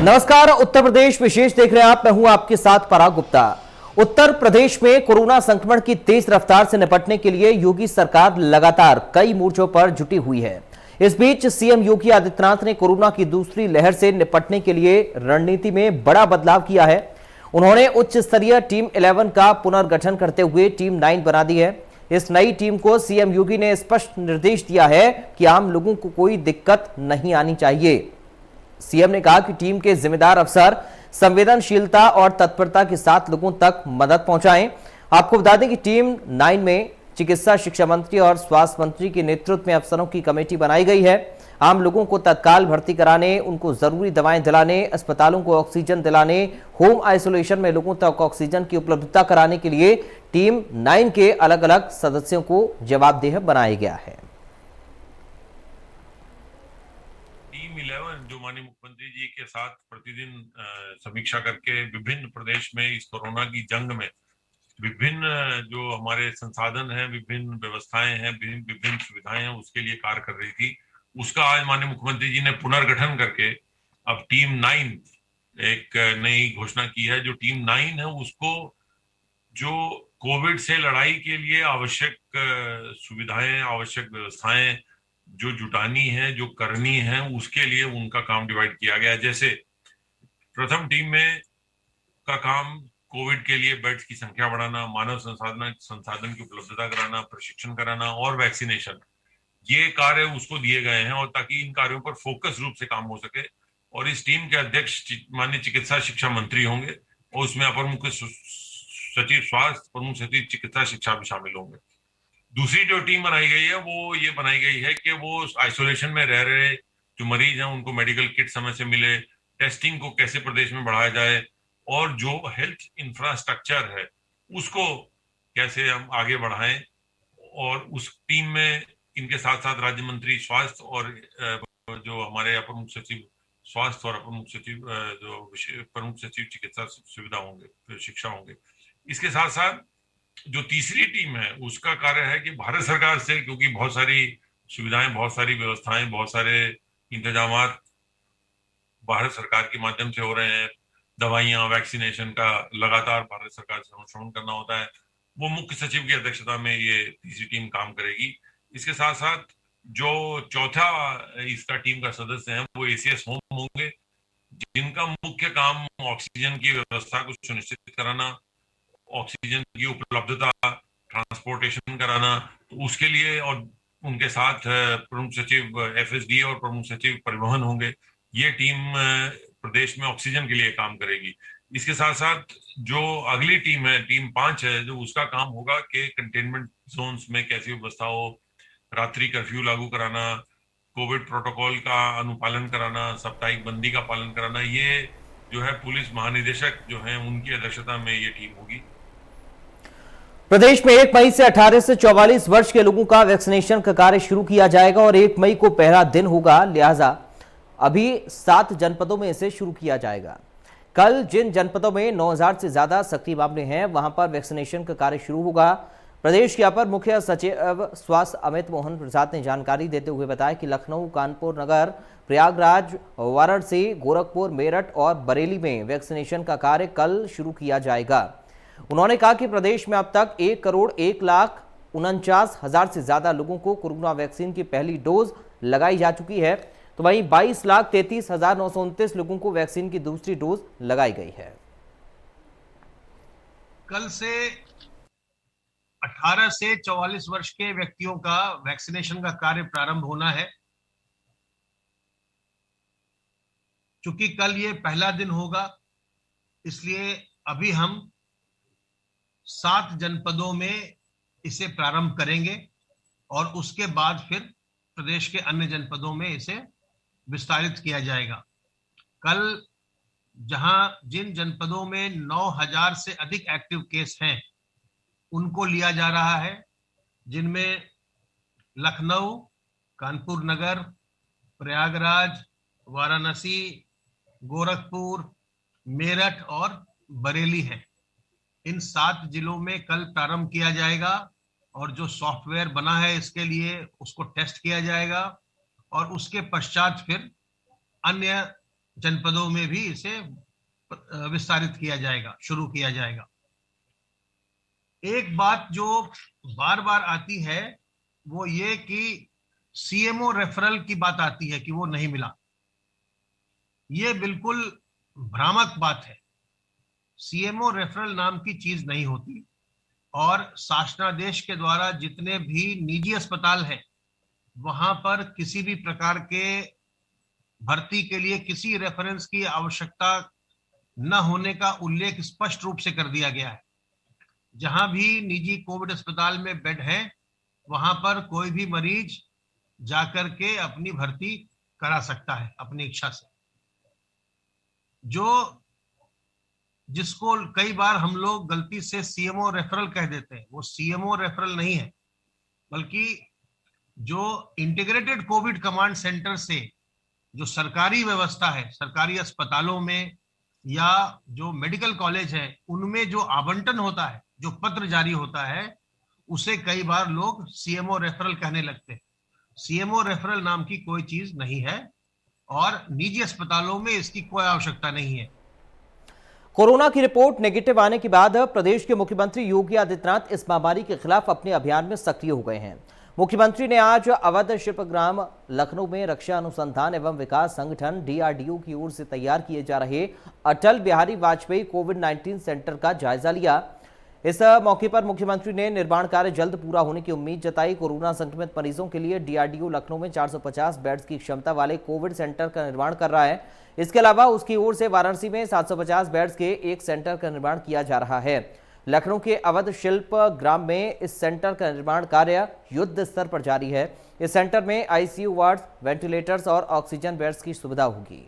नमस्कार, उत्तर प्रदेश विशेष देख रहे हैं आप। मैं हूं आपके साथ पराग गुप्ता। उत्तर प्रदेश में कोरोना संक्रमण की तेज रफ्तार से निपटने के लिए योगी सरकार लगातार कई मोर्चों पर जुटी हुई है। इस बीच सीएम योगी आदित्यनाथ ने कोरोना की दूसरी लहर से निपटने के लिए रणनीति में बड़ा बदलाव किया है। उन्होंने उच्च स्तरीय टीम 11 का पुनर्गठन करते हुए टीम 9 बना दी है। इस नई टीम को सीएम योगी ने स्पष्ट निर्देश दिया है कि आम लोगों को कोई दिक्कत नहीं आनी चाहिए। सीएम ने कहा कि टीम के जिम्मेदार अफसर संवेदनशीलता और तत्परता के साथ लोगों तक मदद पहुंचाएं। आपको बता दें कि टीम 9 में चिकित्सा शिक्षा मंत्री और स्वास्थ्य मंत्री के नेतृत्व में अफसरों की कमेटी बनाई गई है। आम लोगों को तत्काल भर्ती कराने, उनको जरूरी दवाएं दिलाने, अस्पतालों को ऑक्सीजन दिलाने, होम आइसोलेशन में लोगों तक ऑक्सीजन की उपलब्धता कराने के लिए टीम 9 के अलग अलग सदस्यों को जवाबदेह बनाया गया है। टीम 11 जो माननीय मुख्यमंत्री जी के साथ प्रतिदिन समीक्षा करके विभिन्न प्रदेश में इस कोरोना की जंग में विभिन्न जो हमारे संसाधन हैं, विभिन्न व्यवस्थाएं हैं, विभिन्न सुविधाएं हैं, उसके लिए कार्य कर रही थी। उसका आज माननीय मुख्यमंत्री जी ने पुनर्गठन करके अब टीम 9 एक नई घोषणा की है। जो टीम 9 है उसको जो कोविड से लड़ाई के लिए आवश्यक सुविधाएं, आवश्यक व्यवस्थाएं जो जुटानी है, जो करनी है, उसके लिए उनका काम डिवाइड किया गया। जैसे प्रथम टीम में का काम कोविड के लिए बेड्स की संख्या बढ़ाना, मानव संसाधन की उपलब्धता कराना, प्रशिक्षण कराना और वैक्सीनेशन, ये कार्य उसको दिए गए हैं और ताकि इन कार्यों पर फोकस रूप से काम हो सके। और इस टीम के अध्यक्ष माननीय चिकित्सा शिक्षा मंत्री होंगे और उसमें अपर मुख्य सचिव स्वास्थ्य, प्रमुख सचिव चिकित्सा शिक्षा भी शामिल होंगे। दूसरी जो टीम बनाई गई है वो ये बनाई गई है कि वो आइसोलेशन में रह रहे जो मरीज हैं उनको मेडिकल किट समय से मिले, टेस्टिंग को कैसे प्रदेश में बढ़ाया जाए और जो हेल्थ इंफ्रास्ट्रक्चर है उसको कैसे हम आगे बढ़ाएं। और उस टीम में इनके साथ साथ राज्य मंत्री स्वास्थ्य और जो हमारे अपर मुख्य सचिव स्वास्थ्य और अपर मुख्य सचिव जो प्रमुख सचिव चिकित्सा सुविधा होंगे, शिक्षा होंगे। इसके साथ साथ जो तीसरी टीम है उसका कार्य है कि भारत सरकार से, क्योंकि बहुत सारी सुविधाएं, बहुत सारी व्यवस्थाएं, बहुत सारे इंतजाम भारत सरकार के माध्यम से हो रहे हैं, दवाइयां, वैक्सीनेशन का लगातार भारत सरकार से अनुश्रवण करना होता है, वो मुख्य सचिव की अध्यक्षता में ये तीसरी टीम काम करेगी। इसके साथ साथ जो चौथा इसका टीम का सदस्य है वो एसीएस होम होंगे, जिनका मुख्य काम ऑक्सीजन की व्यवस्था को सुनिश्चित कराना, ऑक्सीजन की उपलब्धता, ट्रांसपोर्टेशन कराना, तो उसके लिए। और उनके साथ प्रमुख सचिव एफएसडी और प्रमुख सचिव परिवहन होंगे। ये टीम प्रदेश में ऑक्सीजन के लिए काम करेगी। इसके साथ साथ जो अगली टीम है, टीम 5 है, जो उसका काम होगा कि कंटेनमेंट जोन्स में कैसी व्यवस्था हो, रात्रि कर्फ्यू लागू कराना, कोविड प्रोटोकॉल का अनुपालन कराना, साप्ताहिक बंदी का पालन कराना। ये जो है पुलिस महानिदेशक जो है उनकी अध्यक्षता में ये टीम होगी। प्रदेश में 1 मई से 18 से 44 वर्ष के लोगों का वैक्सीनेशन का कार्य शुरू किया जाएगा और 1 मई को पहला दिन होगा, लिहाजा अभी 7 जनपदों में इसे शुरू किया जाएगा। कल जिन जनपदों में 9000 से ज्यादा सक्रिय मामले हैं वहां पर वैक्सीनेशन का कार्य शुरू होगा। प्रदेश के अपर मुख्य सचिव स्वास्थ्य अमित मोहन प्रसाद ने जानकारी देते हुए बताया कि लखनऊ, कानपुर नगर, प्रयागराज, वाराणसी, गोरखपुर, मेरठ और बरेली में वैक्सीनेशन का कार्य कल शुरू किया जाएगा। उन्होंने कहा कि प्रदेश में अब तक 1,01,49,000 से ज्यादा लोगों को कोरोना वैक्सीन की पहली डोज लगाई जा चुकी है, तो वहीं 22,33,929 लोगों को वैक्सीन की दूसरी डोज लगाई गई है। कल से 18 से 44 वर्ष के व्यक्तियों का वैक्सीनेशन का कार्य प्रारंभ होना है। चूंकि कल ये पहला दिन होगा, इसलिए अभी हम 7 जनपदों में इसे प्रारंभ करेंगे और उसके बाद फिर प्रदेश के अन्य जनपदों में इसे विस्तारित किया जाएगा। कल जिन जनपदों में 9000 से अधिक एक्टिव केस हैं उनको लिया जा रहा है, जिनमें लखनऊ, कानपुर नगर, प्रयागराज, वाराणसी, गोरखपुर, मेरठ और बरेली हैं। इन 7 जिलों में कल प्रारंभ किया जाएगा और जो सॉफ्टवेयर बना है इसके लिए उसको टेस्ट किया जाएगा और उसके पश्चात फिर अन्य जनपदों में भी इसे विस्तारित किया जाएगा, शुरू किया जाएगा। एक बात जो बार बार आती है वो ये कि सीएमओ रेफरल की बात आती है कि वो नहीं मिला। ये बिल्कुल भ्रामक बात है। सीएमओ रेफरल नाम की चीज नहीं होती, और शासनादेश के द्वारा जितने भी निजी अस्पताल हैं वहां पर किसी भी प्रकार के भर्ती के लिए किसी रेफरेंस की आवश्यकता न होने का उल्लेख स्पष्ट रूप से कर दिया गया है। जहां भी निजी कोविड अस्पताल में बेड है वहां पर कोई भी मरीज जाकर के अपनी भर्ती करा सकता है अपनी इच्छा से। जिसको कई बार हम लोग गलती से सीएमओ रेफरल कह देते हैं, वो सीएमओ रेफरल नहीं है, बल्कि जो इंटीग्रेटेड कोविड कमांड सेंटर से जो सरकारी व्यवस्था है, सरकारी अस्पतालों में या जो मेडिकल कॉलेज है उनमें जो आवंटन होता है, जो पत्र जारी होता है, उसे कई बार लोग सीएमओ रेफरल कहने लगते हैं। सीएमओ रेफरल नाम की कोई चीज नहीं है और निजी अस्पतालों में इसकी कोई आवश्यकता नहीं है। कोरोना की रिपोर्ट नेगेटिव आने के बाद प्रदेश के मुख्यमंत्री योगी आदित्यनाथ इस महामारी के खिलाफ अपने अभियान में सक्रिय हो गए हैं। मुख्यमंत्री ने आज अवध शिल्पग्राम लखनऊ में रक्षा अनुसंधान एवं विकास संगठन डीआरडीओ की ओर से तैयार किए जा रहे अटल बिहारी वाजपेयी कोविड-19 सेंटर का जायजा लिया। इस मौके पर मुख्यमंत्री ने निर्माण कार्य जल्द पूरा होने की उम्मीद जताई। कोरोना संक्रमित मरीजों के लिए डीआरडीओ लखनऊ में 450 बेड्स की क्षमता वाले कोविड सेंटर का निर्माण कर रहा है। इसके अलावा उसकी ओर से वाराणसी में 750 बेड्स के एक सेंटर का निर्माण किया जा रहा है। लखनऊ के अवध शिल्प ग्राम में इस सेंटर का निर्माण कार्य युद्ध स्तर पर जारी है। इस सेंटर में आईसीयू वार्ड, वेंटिलेटर्स और ऑक्सीजन बेड्स की सुविधा होगी।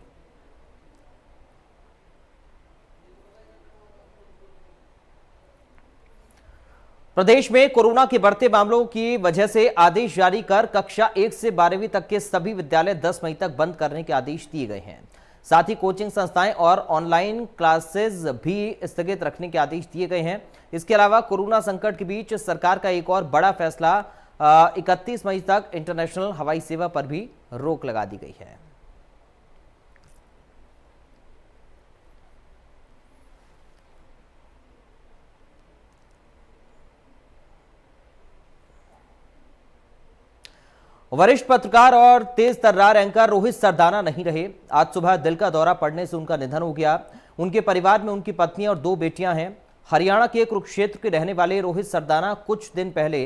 प्रदेश में कोरोना के बढ़ते मामलों की वजह से आदेश जारी कर कक्षा 1 से 12वीं तक के सभी विद्यालय 10 मई तक बंद करने के आदेश दिए गए हैं। साथ ही कोचिंग संस्थाएं और ऑनलाइन क्लासेस भी स्थगित रखने के आदेश दिए गए हैं। इसके अलावा कोरोना संकट के बीच सरकार का एक और बड़ा फैसला 31 मई तक इंटरनेशनल हवाई सेवा पर भी रोक लगा दी गई है। वरिष्ठ पत्रकार और तेज तर्रार एंकर रोहित सरदाना नहीं रहे। आज सुबह दिल का दौरा पड़ने से उनका निधन हो गया। उनके परिवार में उनकी पत्नी और 2 बेटियां हैं। हरियाणा के कुरुक्षेत्र के रहने वाले रोहित सरदाना कुछ दिन पहले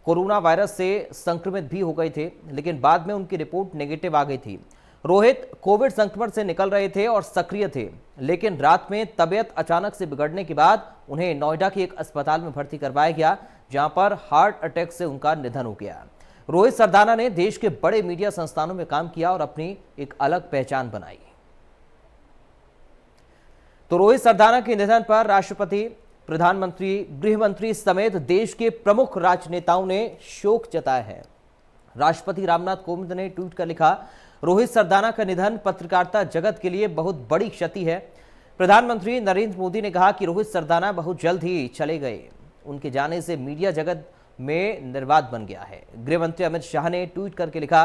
कोरोना वायरस से संक्रमित भी हो गए थे, लेकिन बाद में उनकी रिपोर्ट नेगेटिव आ गई थी। रोहित कोविड संक्रमण से निकल रहे थे और सक्रिय थे, लेकिन रात में तबीयत अचानक से बिगड़ने के बाद उन्हें नोएडा के एक अस्पताल में भर्ती करवाया गया, जहां पर हार्ट अटैक से उनका निधन हो गया। रोहित सरदाना ने देश के बड़े मीडिया संस्थानों में काम किया और अपनी एक अलग पहचान बनाई। तो रोहित सरदाना के निधन पर राष्ट्रपति, प्रधानमंत्री, गृह मंत्री समेत देश के प्रमुख राजनेताओं ने शोक जताया है। राष्ट्रपति रामनाथ कोविंद ने ट्वीट कर लिखा, रोहित सरदाना का निधन पत्रकारिता जगत के लिए बहुत बड़ी क्षति है। प्रधानमंत्री नरेंद्र मोदी ने कहा कि रोहित सरदाना बहुत जल्द ही चले गए। उनके जाने से मीडिया जगत में निर्वात बन गया है। गृह मंत्री अमित शाह ने ट्वीट करके लिखा,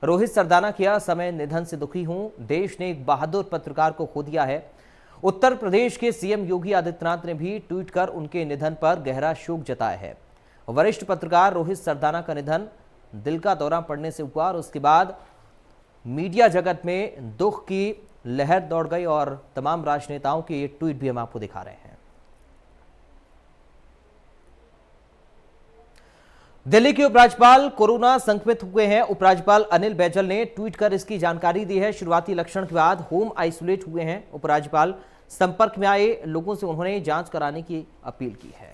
रोहित सरदाना के असमय निधन से दुखी हूं। देश ने एक बहादुर पत्रकार को खो दिया है। उत्तर प्रदेश के सीएम योगी आदित्यनाथ ने भी ट्वीट कर उनके निधन पर गहरा शोक जताया है। वरिष्ठ पत्रकार रोहित सरदाना का निधन दिल का दौरा पड़ने से हुआ और उसके बाद मीडिया जगत में दुख की लहर दौड़ गई और तमाम राजनेताओं के ये ट्वीट भी हम आपको दिखा रहे हैं। दिल्ली के उपराज्यपाल कोरोना संक्रमित हुए हैं। उपराज्यपाल अनिल बैजल ने ट्वीट कर इसकी जानकारी दी है। शुरुआती लक्षण के बाद होम आइसोलेट हुए हैं उपराज्यपाल। संपर्क में आए लोगों से उन्होंने जांच कराने की अपील की है।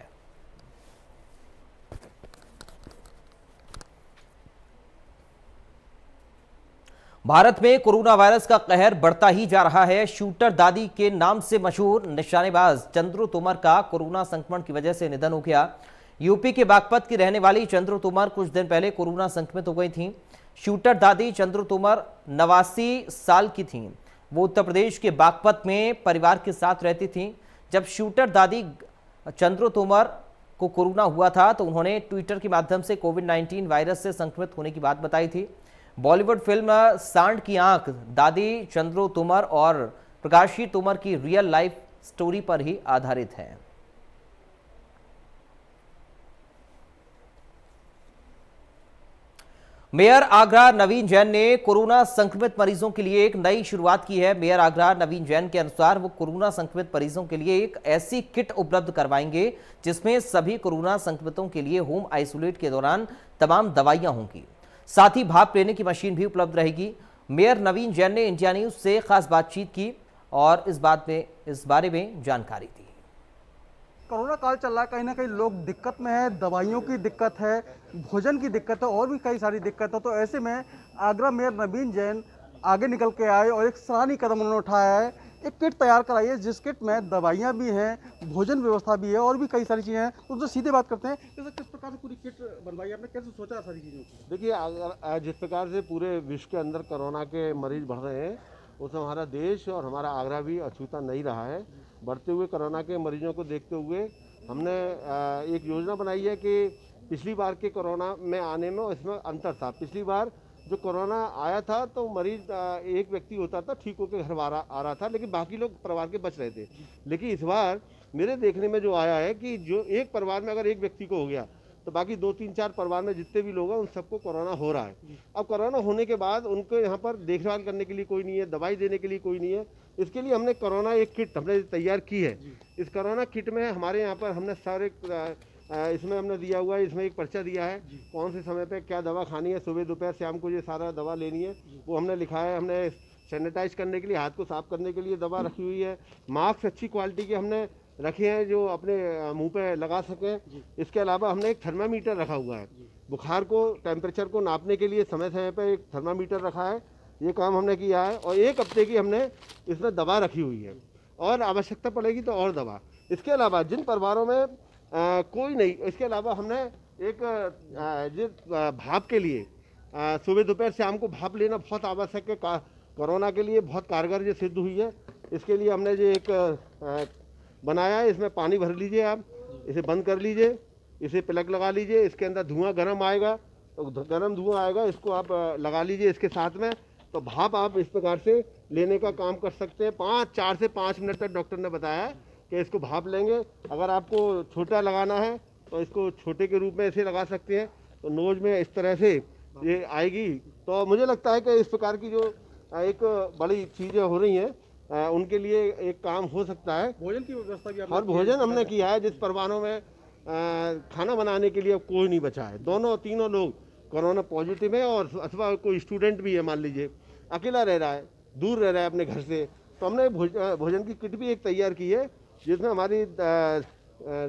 भारत में कोरोना वायरस का कहर बढ़ता ही जा रहा है। शूटर दादी के नाम से मशहूर निशानेबाज चंद्रू तोमर का कोरोना संक्रमण की वजह से निधन हो गया। यूपी के बागपत की रहने वाली चंद्रू तोमर कुछ दिन पहले कोरोना संक्रमित हो गई थीं। शूटर दादी चंद्रू तोमर 89 साल की थीं। वो उत्तर प्रदेश के बागपत में परिवार के साथ रहती थीं। जब शूटर दादी चंद्रू तोमर को कोरोना हुआ था तो उन्होंने ट्विटर के माध्यम से कोविड-19 वायरस से संक्रमित होने की बात बताई थी। बॉलीवुड फिल्म सांड की आंख दादी चंद्रो तोमर और प्रकाशी तोमर की रियल लाइफ स्टोरी पर ही आधारित है। मेयर आगरा नवीन जैन ने कोरोना संक्रमित मरीजों के लिए एक नई शुरुआत की है। मेयर आगरा नवीन जैन के अनुसार वो कोरोना संक्रमित मरीजों के लिए एक ऐसी किट उपलब्ध करवाएंगे जिसमें सभी कोरोना संक्रमितों के लिए होम आइसोलेट के दौरान तमाम दवाइयां होंगी, साथ ही भाप लेने की मशीन भी उपलब्ध रहेगी। मेयर नवीन जैन ने इंडिया न्यूज से खास बातचीत की और इस बारे में जानकारी दी। कोरोना काल चल रहा है, कहीं ना कहीं लोग दिक्कत में है, दवाइयों की दिक्कत है, भोजन की दिक्कत है और भी कई सारी दिक्कत है। तो ऐसे में आगरा मेयर नवीन जैन आगे निकल के आए और एक सराहनीय कदम उन्होंने उठाया है। एक किट तैयार कराई है जिस किट में दवाइयाँ भी हैं, भोजन व्यवस्था भी है और भी कई सारी चीज़ें हैं। तो उनसे सीधे बात करते हैं, जैसे किस प्रकार से पूरी किट बनवाई आपने, कैसे सोचा सारी चीज़ों को? देखिए, अगर जिस प्रकार से पूरे विश्व के अंदर कोरोना के मरीज बढ़ रहे हैं, उसमें हमारा देश और हमारा आगरा भी अछूता नहीं रहा है। बढ़ते हुए कोरोना के मरीजों को देखते हुए हमने एक योजना बनाई है कि पिछली बार के कोरोना में आने में और इसमें अंतर था। पिछली बार जो कोरोना आया था तो मरीज एक व्यक्ति होता था, ठीक होकर घर आ रहा था, लेकिन बाकी लोग परिवार के बच रहे थे। लेकिन इस बार मेरे देखने में जो आया है कि जो एक परिवार में अगर एक व्यक्ति को हो गया तो बाकी 2-3-4 परिवार में जितने भी लोग हैं उन सबको कोरोना हो रहा है। अब कोरोना होने के बाद उनको यहाँ पर देखभाल करने के लिए कोई नहीं है, दवाई देने के लिए कोई नहीं है। इसके लिए हमने कोरोना एक किट हमने तैयार की है। इस कोरोना किट में हमारे यहाँ पर हमने सारे इसमें हमने दिया हुआ है, इसमें एक पर्चा दिया है कौन से समय पे क्या दवा खानी है, सुबह दोपहर शाम को ये सारा दवा लेनी है वो हमने लिखा है। हमने सैनिटाइज करने के लिए, हाथ को साफ करने के लिए दवा रखी हुई है। मास्क अच्छी क्वालिटी के हमने रखे हैं जो अपने मुंह पे लगा सकें। इसके अलावा हमने एक थर्मामीटर रखा हुआ है, बुखार को टेम्परेचर को नापने के लिए समय समय पे एक थर्मामीटर रखा है। ये काम हमने किया है और 1 हफ्ते की हमने इसमें दवा रखी हुई है और आवश्यकता पड़ेगी तो और दवा। इसके अलावा जिन परिवारों में कोई नहीं, इसके अलावा हमने एक भाप के लिए सुबह दोपहर शाम को भाप लेना बहुत आवश्यक है, कोरोना के लिए बहुत कारगर ये सिद्ध हुई है। इसके लिए हमने जो एक बनाया है, इसमें पानी भर लीजिए, आप इसे बंद कर लीजिए, इसे प्लग लगा लीजिए, इसके अंदर धुआं गर्म आएगा तो गर्म धुआं आएगा, इसको आप लगा लीजिए इसके साथ में, तो भाप आप इस प्रकार से लेने का काम कर सकते हैं। 4 से 5 मिनट तक डॉक्टर ने बताया कि इसको भाप लेंगे। अगर आपको छोटा लगाना है तो इसको छोटे के रूप में ऐसे लगा सकते हैं, तो नोज में इस तरह से ये आएगी। तो मुझे लगता है कि इस प्रकार की जो एक बड़ी चीज़ें हो रही हैं उनके लिए एक काम हो सकता है। भोजन की व्यवस्था भी और भोजन हमने किया है जिस परिवारों में खाना बनाने के लिए अब कोई नहीं बचा है, तीनों लोग कोरोना पॉजिटिव है और अथवा कोई स्टूडेंट भी है, मान लीजिए अकेला रह रहा है, दूर रह रहा है अपने घर से, तो हमने भोजन की किट भी एक तैयार की है जिसमें हमारी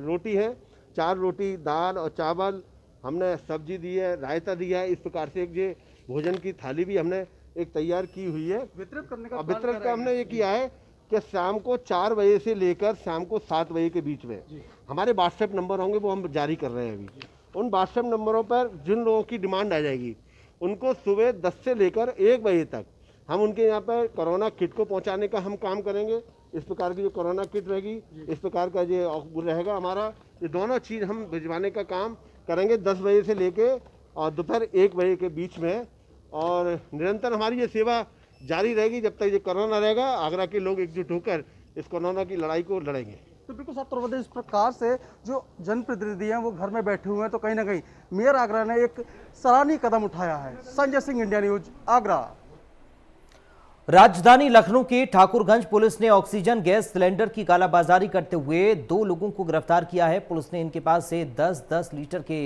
रोटी है, 4 रोटी, दाल और चावल, हमने सब्जी दी है, रायता दिया है। इस प्रकार से एक ये भोजन की थाली भी हमने एक तैयार की हुई है। वितरित करने का वितरण का हमने ये किया है कि शाम को 4 बजे से लेकर शाम को 7 बजे के बीच में हमारे व्हाट्सएप नंबर होंगे, वो हम जारी कर रहे हैं अभी। उन व्हाट्सएप नंबरों पर जिन लोगों की डिमांड आ जाएगी उनको सुबह 10 से लेकर 1 बजे तक हम उनके यहाँ पर कोरोना किट को पहुँचाने का हम काम करेंगे। इस प्रकार की जो कोरोना किट रहेगी, इस प्रकार का जो रहेगा हमारा, ये दोनों चीज़ हम भिजवाने का काम करेंगे 10 बजे से लेके और दोपहर 1 बजे के बीच में। और निरंतर हमारी ये सेवा जारी रहेगी जब तक ये कोरोना रहेगा। आगरा के लोग एकजुट होकर इस कोरोना की लड़ाई को लड़ेंगे। तो बिल्कुल साफ तौर पर इस प्रकार से जो जनप्रतिनिधि हैं वो घर में बैठे हुए हैं, तो कहीं ना कहीं मेयर आगरा ने एक सराहनीय कदम उठाया है। Sanjay Singh, India news, Agra. राजधानी लखनऊ की ठाकुरगंज पुलिस ने ऑक्सीजन गैस सिलेंडर की कालाबाजारी करते हुए 2 लोगों को गिरफ्तार किया है। पुलिस ने इनके पास से 10-10 लीटर के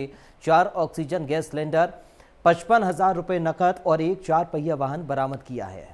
4 ऑक्सीजन गैस सिलेंडर, 55,000 रुपए नकद और एक 4 पहिया वाहन बरामद किया है।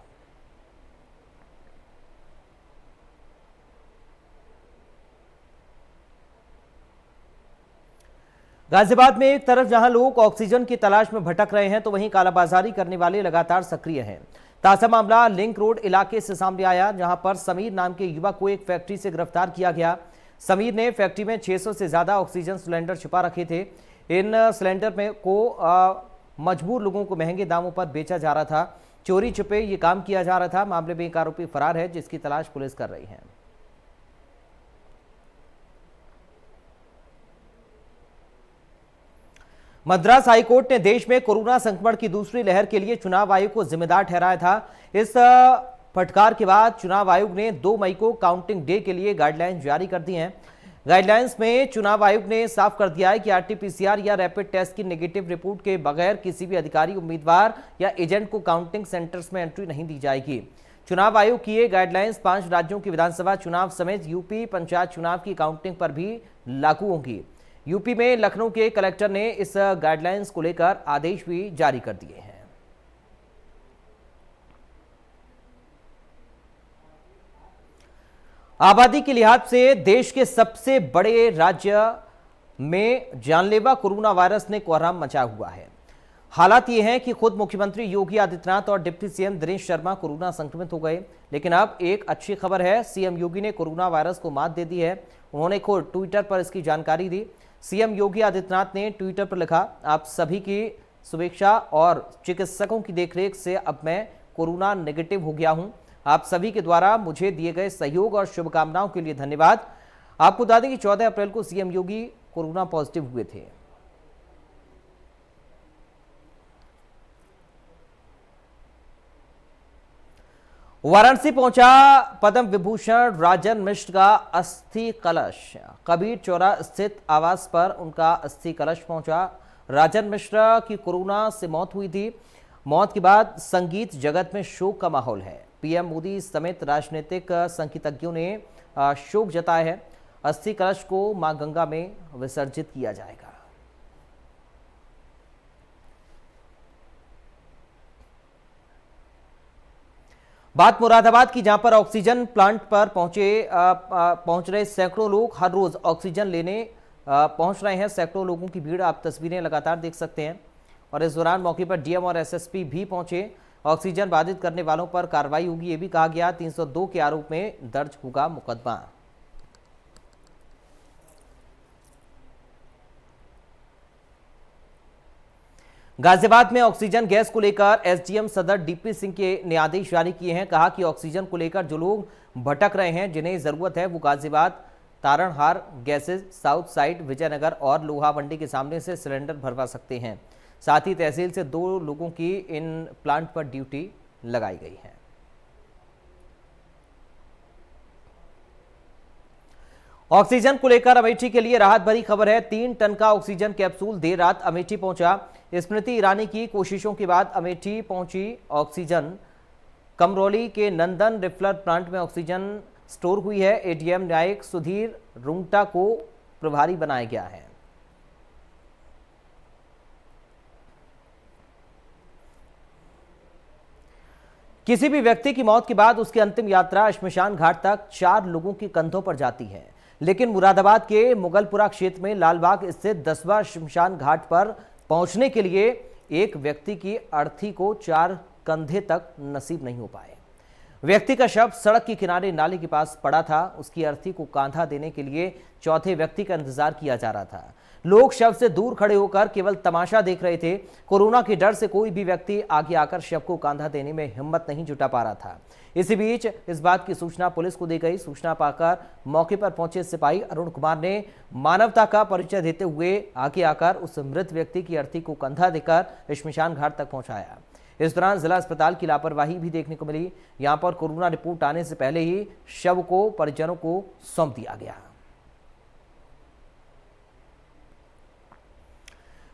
गाजियाबाद में एक तरफ जहां लोग ऑक्सीजन की तलाश में भटक रहे हैं, तो वहीं कालाबाजारी करने वाले लगातार सक्रिय हैं। ताजा मामला लिंक रोड इलाके से सामने आया, जहां पर समीर नाम के युवक को एक फैक्ट्री से गिरफ्तार किया गया। समीर ने फैक्ट्री में 600 से ज्यादा ऑक्सीजन सिलेंडर छिपा रखे थे। इन सिलेंडर में को मजबूर लोगों को महंगे दामों पर बेचा जा रहा था। चोरी छिपे ये काम किया जा रहा था। मामले में एक आरोपी फरार है, जिसकी तलाश पुलिस कर रही है। मद्रास हाईकोर्ट ने देश में कोरोना संक्रमण की दूसरी लहर के लिए चुनाव आयोग को जिम्मेदार ठहराया था। इस फटकार के बाद चुनाव आयोग ने 2 मई को काउंटिंग डे के लिए गाइडलाइंस जारी कर दी हैं। गाइडलाइंस में चुनाव आयोग ने साफ कर दिया है कि आरटीपीसीआर या रैपिड टेस्ट की नेगेटिव रिपोर्ट के बगैर किसी भी अधिकारी, उम्मीदवार या एजेंट को काउंटिंग सेंटर्स में एंट्री नहीं दी जाएगी। चुनाव आयोग की ये गाइडलाइंस 5 राज्यों की विधानसभा चुनाव समेत यूपी पंचायत चुनाव की काउंटिंग पर भी लागू होंगी। यूपी में लखनऊ के कलेक्टर ने इस गाइडलाइंस को लेकर आदेश भी जारी कर दिए हैं। आबादी के लिहाज से देश के सबसे बड़े राज्य में जानलेवा कोरोना वायरस ने कोहराम मचाया हुआ है। हालात ये हैं कि खुद मुख्यमंत्री योगी आदित्यनाथ और deputy CM Dinesh Sharma corona संक्रमित हो गए। लेकिन अब एक अच्छी खबर है, सीएम योगी ने कोरोना वायरस को मात दे दी है। उन्होंने खुद ट्विटर पर इसकी जानकारी दी। सीएम योगी आदित्यनाथ ने ट्विटर पर लिखा, आप सभी की शुभेच्छा और चिकित्सकों की देखरेख से अब मैं कोरोना नेगेटिव हो गया हूं। आप सभी के द्वारा मुझे दिए गए सहयोग और शुभकामनाओं के लिए धन्यवाद। आपको बता दें कि 14 अप्रैल को सीएम योगी कोरोना पॉजिटिव हुए थे। वाराणसी पहुंचा पद्म विभूषण राजन मिश्र का अस्थि कलश। कबीर चौरा स्थित आवास पर उनका अस्थि कलश पहुंचा। राजन मिश्र की कोरोना से मौत हुई थी। मौत के बाद संगीत जगत में शोक का माहौल है। पीएम मोदी समेत राजनीतिक संगीतज्ञों ने शोक जताया है। अस्थि कलश को मां गंगा में विसर्जित किया जाएगा। बात मुरादाबाद की, जहां पर ऑक्सीजन प्लांट पर पहुंच रहे सैकड़ों लोग हर रोज ऑक्सीजन लेने पहुंच रहे हैं। सैकड़ों लोगों की भीड़ आप तस्वीरें लगातार देख सकते हैं। और इस दौरान मौके पर डीएम और एसएसपी भी पहुंचे। ऑक्सीजन बाधित करने वालों पर कार्रवाई होगी, ये भी कहा गया। 302 के आरोप में दर्ज होगा मुकदमा। गाजियाबाद में ऑक्सीजन गैस को लेकर एसडीएम सदर डीपी सिंह ने आदेश जारी किए हैं। कहा कि ऑक्सीजन को लेकर जो लोग भटक रहे हैं, जिन्हें जरूरत है, वो गाजियाबाद तारणहार गैसेज, साउथ साइड, विजयनगर और लोहा मंडी के सामने से सिलेंडर भरवा सकते हैं। साथ ही तहसील से 2 लोगों की इन प्लांट पर ड्यूटी लगाई गई है। ऑक्सीजन को लेकर अमेठी के लिए राहत भरी खबर है। 3 टन का ऑक्सीजन कैप्सूल देर रात अमेठी पहुंचा। स्मृति ईरानी की कोशिशों के बाद अमेठी पहुंची ऑक्सीजन। कमरौली के नंदन रिफिलर प्लांट में ऑक्सीजन स्टोर हुई है। एडीएम न्यायिक सुधीर रुंगटा को प्रभारी बनाया गया है। किसी भी व्यक्ति की मौत के बाद उसकी अंतिम यात्रा श्मशान घाट तक 4 लोगों के कंधों पर जाती है। लेकिन मुरादाबाद के मुगलपुरा क्षेत्र में लालबाग स्थित 10वां श्मशान घाट पर पहुंचने के लिए एक व्यक्ति की अर्थी को 4 कंधे तक नसीब नहीं हो पाए। व्यक्ति का शव सड़क के किनारे नाले के पास पड़ा था। उसकी अर्थी को कांधा देने के लिए चौथे व्यक्ति का इंतजार किया जा रहा था। लोग शव से दूर खड़े होकर केवल तमाशा देख रहे थे। कोरोना के डर से कोई भी व्यक्ति आगे आकर शव को कांधा देने में हिम्मत नहीं जुटा पा रहा था। इसी बीच इस बात की सूचना पुलिस को दी गई। सूचना पाकर मौके पर पहुंचे सिपाही अरुण कुमार ने मानवता का परिचय देते हुए आगे आकर उस मृत व्यक्ति की अर्थी को कंधा देकर श्मशान घाट तक पहुंचाया। इस दौरान जिला अस्पताल की लापरवाही भी देखने को मिली। यहां पर कोरोना रिपोर्ट आने से पहले ही शव को परिजनों को सौंप दिया गया।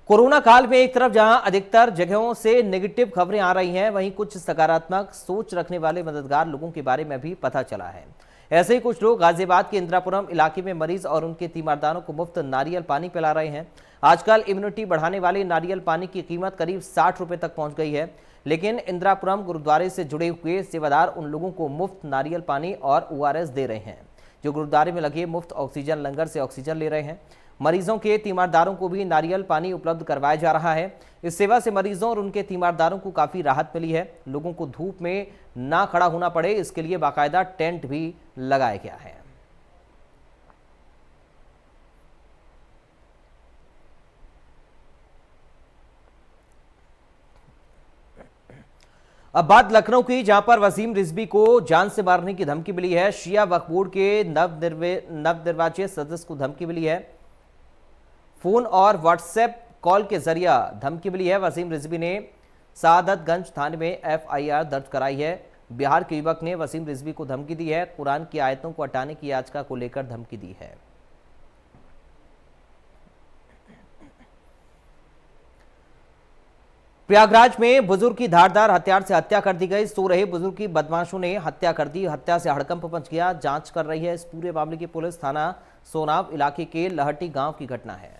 कोरोना काल में एक तरफ जहां अधिकतर जगहों से नेगेटिव खबरें आ रही हैं, वहीं कुछ सकारात्मक सोच रखने वाले मददगार लोगों के बारे में भी पता चला है। ऐसे ही कुछ लोग गाजियाबाद के इंदिरापुरम इलाके में मरीज और उनके तीमारदारों को मुफ्त नारियल पानी पिला रहे हैं। आजकल इम्यूनिटी बढ़ाने वाले नारियल पानी की कीमत करीब 60 रुपए तक पहुंच गई है। लेकिन इंदिरापुरम गुरुद्वारे से जुड़े हुए सेवादार उन लोगों को मुफ्त नारियल पानी और ORS दे रहे हैं, जो गुरुद्वारे में लगे मुफ्त ऑक्सीजन लंगर से ऑक्सीजन ले रहे हैं। मरीजों के तीमारदारों को भी नारियल पानी उपलब्ध करवाया जा रहा है। इस सेवा से मरीजों और उनके तीमारदारों को काफी राहत मिली है। लोगों को धूप में ना खड़ा होना पड़े, इसके लिए बाकायदा टेंट भी लगाया गया है। अब बात लखनऊ की, जहां पर वसीम रिजवी को जान से मारने की धमकी मिली है। शिया वक्फ बोर्ड के नवनिर्वाचित सदस्य को धमकी मिली है। फोन और व्हाट्सएप कॉल के जरिए धमकी मिली है। वसीम रिजवी ने सादतगंज थाने में एफआईआर दर्ज कराई है। बिहार के युवक ने वसीम रिजवी को धमकी दी है। कुरान की आयतों को हटाने की याचिका को लेकर धमकी दी है। प्रयागराज में बुजुर्ग की धारदार हथियार से हत्या कर दी गई। सो रहे बुजुर्ग की बदमाशों ने हत्या कर दी। हत्या से हड़कंप मच गया। जांच कर रही है इस पूरे मामले की पुलिस। थाना सोनाव इलाके के लहटी गांव की घटना है।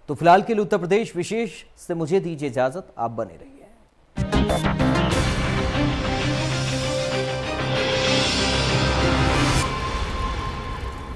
तो फिलहाल के लिए उत्तर प्रदेश विशेष से मुझे दीजिए इजाजत। आप बने रहिए।